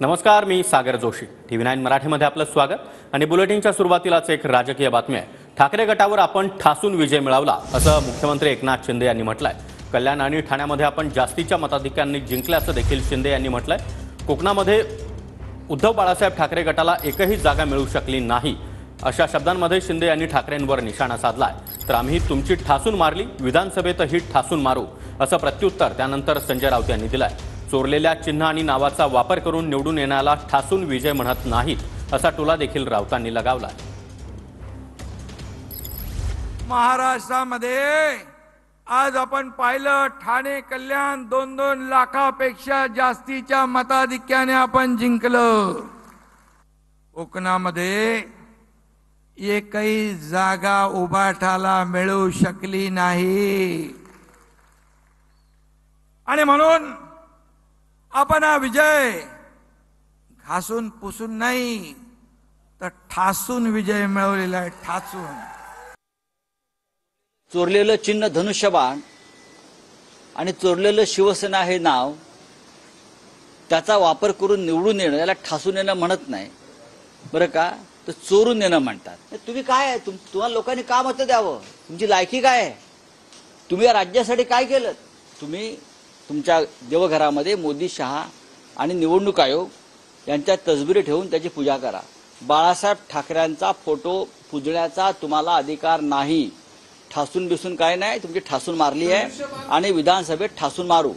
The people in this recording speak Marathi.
नमस्कार, मी सागर जोशी. TV9 मराठीमध्ये आपलं स्वागत आणि बुलेटिनच्या सुरुवातीलाच एक राजकीय बातमी आहे. ठाकरे गटावर आपण ठासून विजय मिळवला असं मुख्यमंत्री एकनाथ शिंदे यांनी म्हटलंय. कल्याण आणि ठाण्यामध्ये आपण जास्तीच्या मताधिक्यांनी जिंकल्याचं देखील शिंदे यांनी म्हटलंय. कोकणामध्ये उद्धव बाळासाहेब ठाकरे गटाला एकही जागा मिळू शकली नाही अशा शब्दांमध्ये शिंदे यांनी ठाकरेंवर निशाणा साधलाय. तर आम्ही तुमची ठासून मारली, विधानसभेतही ठासून मारू असं प्रत्युत्तर त्यानंतर संजय राऊत यांनी दिलंय. चोरलेल्या चिन्ह आणि नावाचा वापर करून निवडून येण्याला ठासून विजय म्हणत नाहीत असा टोला देखील राऊतांनी लगावलाय. महाराष्ट्रामध्ये आज आपण पाहिलं, ठाणे कल्याण 2-2 लाखापेक्षा जास्तीच्या मताधिक्याने आपण जिंकलं. कोकणामध्ये एकही जागा उभाटाला मिळू शकली नाही आणि म्हणून आपण हा विजय घासून पुसून नाही तर ठासून विजय मिळवलेला आहे. ठासून चोरलेलं चिन्ह धनुष्यबाण आणि चोरलेलं शिवसेना हे नाव त्याचा वापर करून निवडून येणं याला ठासून येणं म्हणत नाही बरं का, तर चोरून येणं म्हणतात. तुम्ही काय आहे, तुम्हाला लोकांनी का मतं द्यावं, तुमची लायकी काय आहे, तुम्ही या राज्यासाठी काय केलं. तुम्ही तुमच्या देवघरामध्ये मोदी, शहा आणि निवडणूक आयोग यांच्या तसबिरी ठेवून त्याची पूजा करा. बाळासाहेब ठाकरेंचा फोटो पूजण्याचा तुम्हाला अधिकार नाही. ठासून बिसून काय नाही, तुमची ठासून मारली आहे आणि विधानसभेत ठासून मारू.